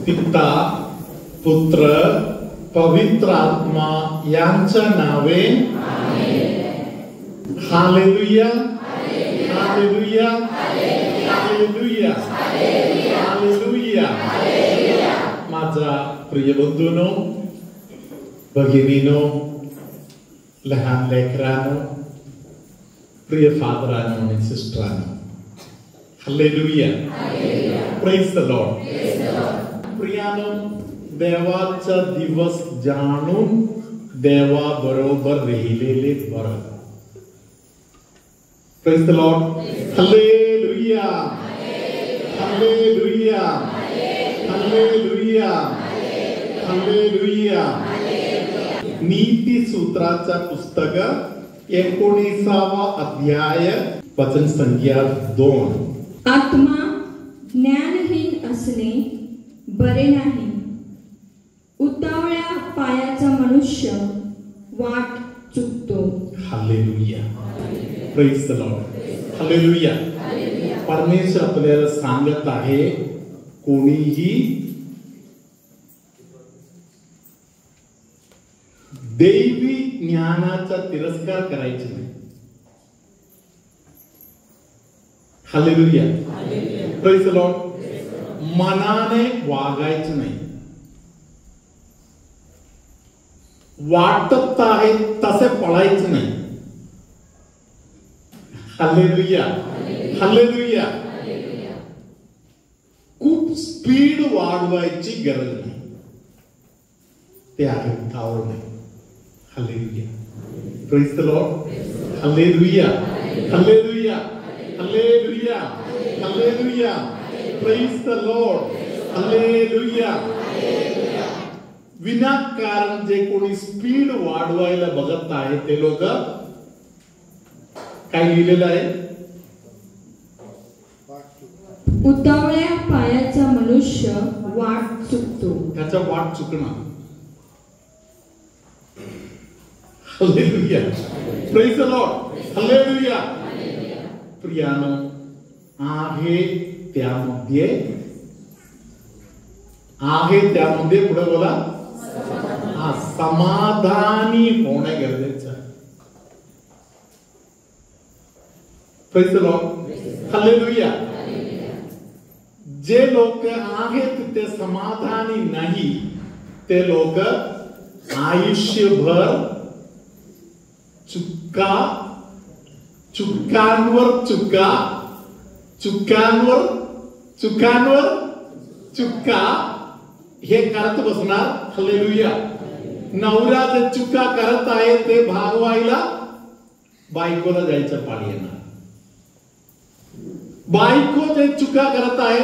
पिता पुत्र पवित्र आत्मा यांच्या नावे हालेलुया हालेलुया हालेलुया हालेलुया. माझा प्रिय बंधूंनो, भगिनीनो, लहान लेकरांनो, प्रिय फादरांनो आणि सिस्टरांनो, हालेलुया. Praise the Lord. प्रियानो, देवाचा दिवस जाणून देवा बरोबर राहिलेले बरं. Praise the Lord. Hallelujah hallelujah hallelujah hallelujah. नीती सूत्राचा पुस्तक 19वा अध्याय वचन संख्या 2. आत्मा ज्ञानहीन असणे बरे नाही. उतावळ्या पायाचा मनुष्य वाट चुकतो. Hallelujah. Praise the Lord. Hallelujah. परमेश्वर आपल्याला सांगत आहे, कोणीही दैवी ज्ञानाचा तिरस्कार करायचा नाही. हालेलुया. Praise the Lord. मनाने वागायचं नाही. वाटत आहे तसे पळायचं नाही. Hallelujah hallelujah. खूप स्पीड वाढवायची गरज नाही. ते आहे उतावळ नाही. Hallelujah. Praise the Lord. Hallelujah hallelujah hallelujah hallelujah. Praise the Lord. Hallelujah. विनाकारण जे कोणी स्पीड वाढवायला बघत आहे ते लोक, काय लिहिलेलं आहे? उतावळ्या पायाचा मनुष्य वाट चुकतो. त्याचा वाट चुकणार. Hallelujah. Praise the Lord. Hallelujah. प्रियानो, आहे त्यामध्ये पुढे बोला, समाधानी होणे गरजेचं आहे. Praise the Lord. हालेलुया. जे लोक आहेत ते समाधानी नाही, ते लोक आयुष्यभर चुका हे करत बसणार. हालेलुया. नवरा जे चुका करत आहे ते भागवायला बायकोला जायचं पाळी येणार. बायको जे चुका करत आहे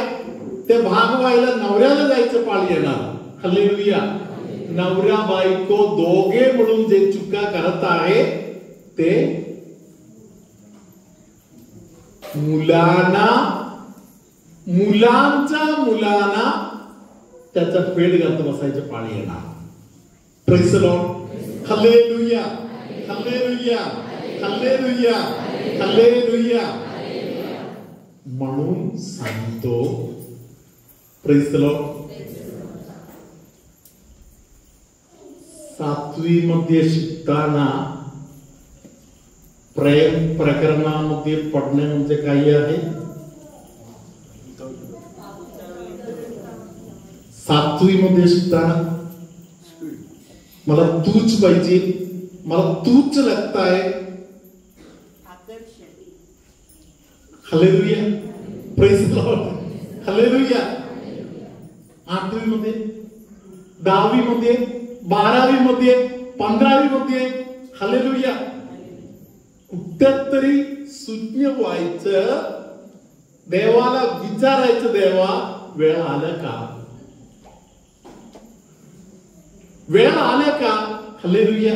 ते भागवायला नवऱ्याला जायचं पाळी येणार. हालेलुया. नवरा बायको दोघे मिळून जे चुका करत आहे ते मुलांना त्याचा पेट घालत बसायचं पाळी येणार. Praise the Lord. Hallelujah hallelujah hallelujah hallelujah. म्हणून सांगतो, प्रेज द लॉर्ड, 7वी मध्ये शिकताना प्रेम प्रकरणामध्ये पडणे म्हणजे काही आहे? 7वी मध्ये शिकताना मला तूच पाहिजे, मला तूच लागताय. Hallelujah. Praise the Lord. Hallelujah. 8वी मध्ये, 10वी मध्ये, 12वी मध्ये, 15वी मध्ये, हालेलुया, कुठेतरी सुज्ञ व्हायचं, देवाला विचारायचं, देवा वेळ आलं का? वेळ आल्या का? हालेलुया.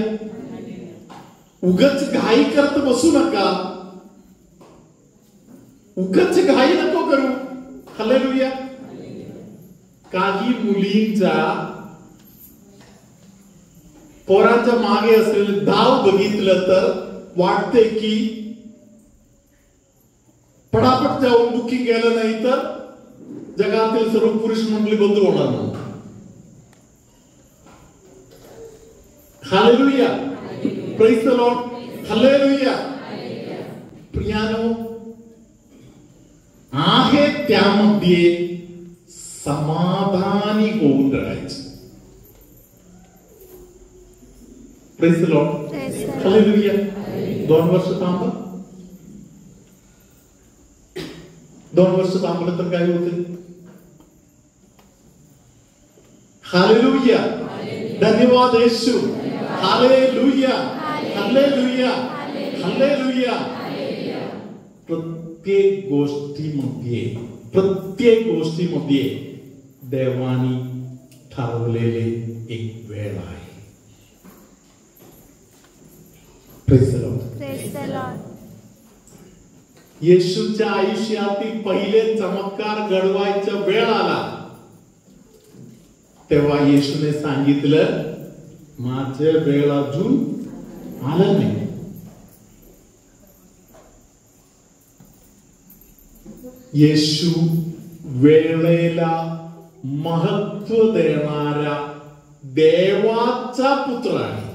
उगाच घाई करत बसू नका. उगाच घाई नको करू. हालेलुया. काही मुलींचा पोरांच्या मागे असलेले धाव बघितलं तर वाटते की पटापट जाऊन बुकिंग केलं नाही तर जगातील सर्व पुरुष मंडळी बंद होणार नाही. Hallelujah. Praise the Lord. Hallelujah. प्रियानो, आहे त्यामध्ये समाधानी होऊन राहायचं. Praise the Lord. हालेलुया. 2 वर्ष थांबा. 2 वर्ष थांबलं तर काय होते? हालेलुया. धन्यवाद येशू. हालेलुया. हालेलुया. हालेलुया. प्रत्येक गोष्टीमध्ये देवानी ठरवलेले एक वेळ आहे. Praise the Lord. येशूच्या आयुष्यातील पहिले चमत्कार घडवायचा वेळ आला तेव्हा येशूने सांगितलं, माझे वेळ अजून आलं नाही. येशू वेळेला महत्व देणारा देवाचा पुत्र आहे.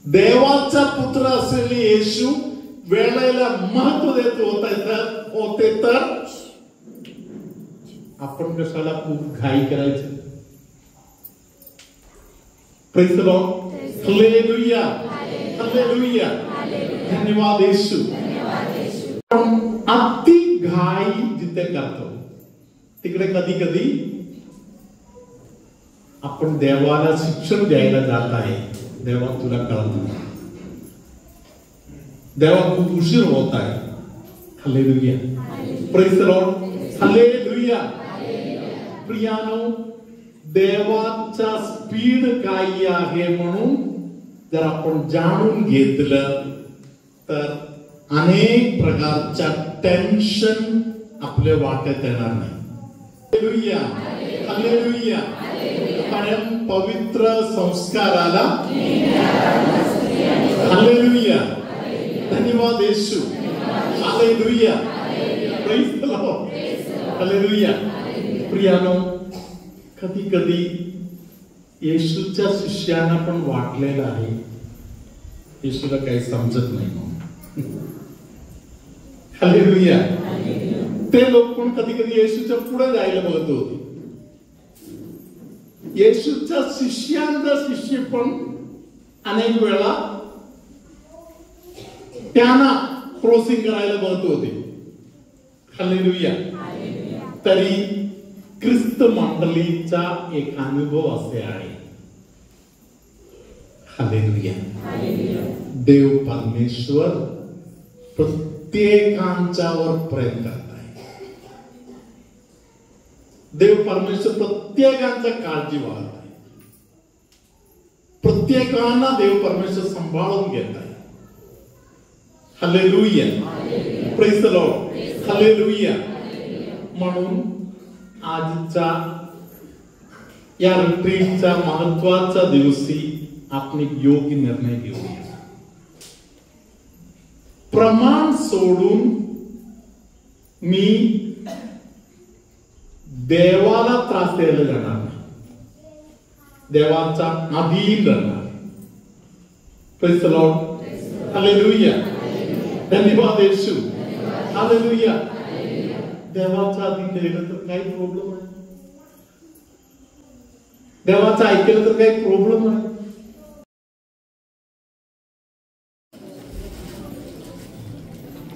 देवाचा पुत्र असलेले येशू वेळेला महत्व देत होते तर आपण कशाला खूप घाई करायचं? Praise the Lord. Hallelujah. Hallelujah. धन्यवाद येशू. अति घाई जिथे करतो तिकडे कधी कधी आपण देवाला शिक्षण द्यायला जात आहे. देवा तुला कळत नाही, देवा खूप उशीर होत आहे. Hallelujah. Praise the Lord. Hallelujah. प्रियानो, देवाचा स्पीड काय आहे म्हणून जर आपण जाणून घेतलं तर अनेक प्रकारच्या टेन्शन आपल्या वाट्यात येणार नाही. हालेलुया. हालेलुया. कारण पवित्र संस्काराला हालेलुया. धन्यवाद Yeshu. Hallelujah. Praise the Lord. Hallelujah. प्रियानो, कधी कधी येशूच्या शिष्यांना पण वाटलेलं आहे येशूला काही समजत नाही म्हणून. हालेलुया. ते लोक पण कधी कधी येशूच्या पुढे जायला बघत होते. येशूच्या शिष्यांचा शिष्य पण अनेक वेळा त्यांना क्रॉसिंग करायला बघत होते. हालेलुया. तरी ख्रिस्त मंडळीचा एक अनुभव असे आहे. हालेलुया. देव परमेश्वर प्रत्येकांच्यावर प्रेम करत आहे. देव परमेश्वर प्रत्येकांचा काळजी वाहत आहे. प्रत्येकांना देव परमेश्वर सांभाळून घेत आहे. Hallelujah. Praise the Lord. Hallelujah. म्हणून आजचा या रिट्रीटचा महत्वाचा दिवशी आपण एक योग्य निर्णय घेऊया. प्रमाण सोडून मी देवाला त्रास द्यायला जाणार नाही. देवाचा अधीन राहणार. Praise the Lord. हालेलुया. धन्यवाद येशू. हालेलुया. देवाचा अधीन केलं तर काही प्रॉब्लेम आहे? देवाचं ऐकलं तर काही प्रॉब्लेम आहे?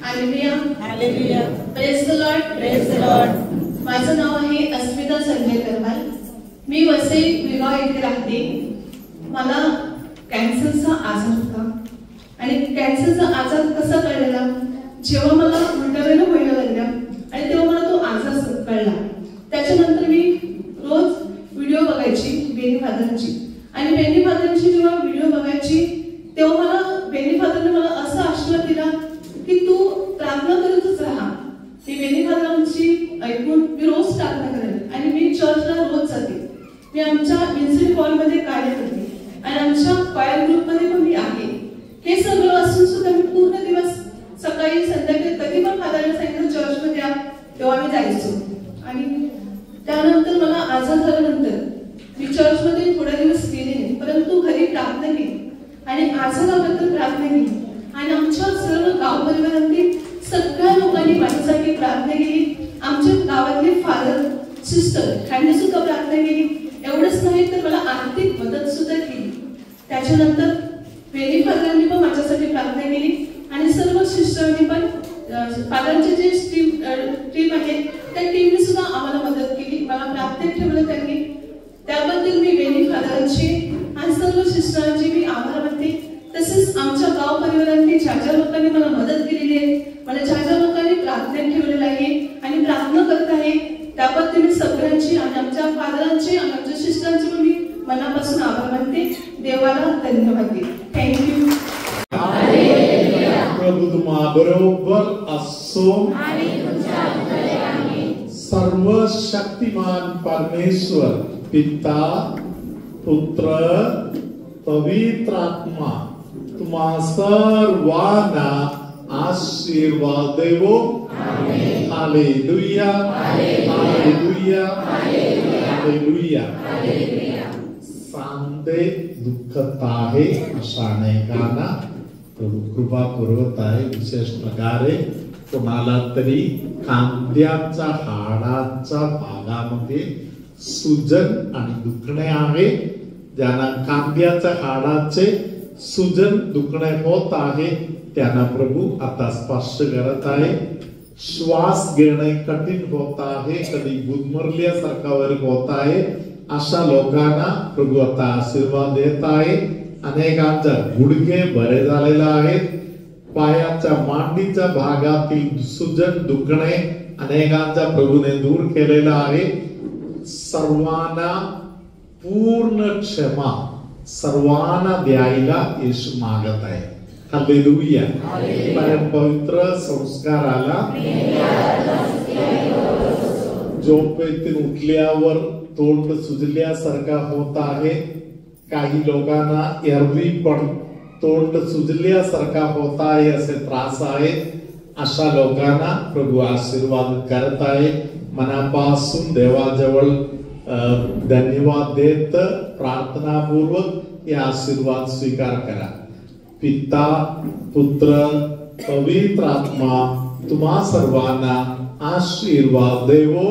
Hallelujah. Hallelujah. Praise the Lord. Praise the Lord. माझं नाव आहे अस्मिता संजय करवाल. मी वसई विगाव येथे राहते. मला कॅन्सरचा आजार होता आणि कॅन्सरचा आजार कसा कळलेला, जेव्हा मला उलट्या व्हायला लागल्या आणि तेव्हा मला तो आजार कळला. त्याच्यानंतर मी रोज व्हिडिओ बघायची बेनी फादरांची आणि बेनी फादरांची जेव्हा व्हिडिओ बघायची तेव्हा मला बेनी फादरने मला असा आशीर्वाद दिला की तू प्रार्थना करतच राहा. मी बेनी फादरांची ऐकून मी रोज प्रार्थना करेन आणि मी चर्चला रोज जाते. मी आमच्या म्युन्सिपल हॉलमध्ये कार्य करते आणि आमच्या क्वायर ग्रुपमध्ये पण मी आहे. हे सगळं असून सुद्धा मी पूर्ण दिवस सकाळी संध्याकाळी कधी पण फादरला सांगितलं चर्चमध्ये या तेव्हा मी जायचो. आणि त्यानंतर मला आजार झाल्यानंतर आजाराबद्दल प्रार्थना केली आणि आमच्या सर्व गाव परिवारातील सगळ्या लोकांनी माझ्यासाठी प्रार्थना केली. आमच्या गावातले फादर सिस्टर ह्यांनी सुद्धा प्रार्थना केली. एवढंच नाही तर मला आर्थिक मदत सुद्धा केली. त्याच्यानंतर वेणी फादरांनी पण माझ्यासाठी प्रार्थना केली आणि सर्व सिस्टरांनी पण फादरचे जे टीम आहे त्या टीमने सुद्धा आम्हाला मदत केली. मला प्रार्थनेत ठेवलं त्यांनी. त्याबद्दल मी वेणी फादरांची आणि सर्व सिस्टरांची मी आभार मानते. तसेच आमच्या गाव परिवारांनी ज्या ज्या लोकांनी मला मदत केलेली आहे, मला ज्या ज्या लोकांनी प्रार्थनेत ठेवलेलं आहे आणि प्रार्थना करत आहे, त्याबद्दल मी सगळ्यांची आणि आमच्या फादरांची आणि आमच्या सिस्टरांची मी मनापासून आभार मानते. देवाला धन्यवाद देते. थँक्यू. प्रभू तुम्हा बरोबर असो. सर्व शक्तिमान परमेश्वर पिता पुत्र पवित्र आत्मा तुम्हा सर्वांना आशीर्वाद देवो. Hallelujah hallelujah hallelujah. सांदे दुःखत आहे अशा अनेकांना प्रभू कृपा पुरवत आहे. विशेष प्रकारे कोणाला तरी खांद्याच्या हाडाच्या भागामध्ये सुजन आणि दुखणे आहे. ज्यांना खांद्याच्या हाडाचे सुजन दुखणे होत आहे त्यांना प्रभू आता स्पर्श करत आहे. श्वास घेणे कठीण होत आहे, कधी गुदमरल्यासारखा होत आहे, अशा लोकांना प्रभू आता आशीर्वाद देत आहे. अनेकांचा गुडघे बरे झालेले आहेत. पायाच्या मांडीच्या भागातील सुजन दुखणे अनेकांचा प्रभूने दूर केलेला आहे. सर्वांना पूर्ण क्षमा सर्वांना द्यायला येशू मागत आहे. हालेलुया. पवित्र संस्काराला झोपेतून उठल्यावर तोंड सुजल्यासारखा होत आहे. काही लोकांना एरवी पण तोंड सुजल्यासारखा होत आहे असे त्रास आहे. अशा लोकांना प्रभू आशीर्वाद करत आहे. मनापासून देवाजवळ धन्यवाद देत प्रार्थनापूर्वक हे आशीर्वाद स्वीकार करा. पिता पुत्र पवित्र आत्मा तुम्हा सर्वांना आशीर्वाद देवो.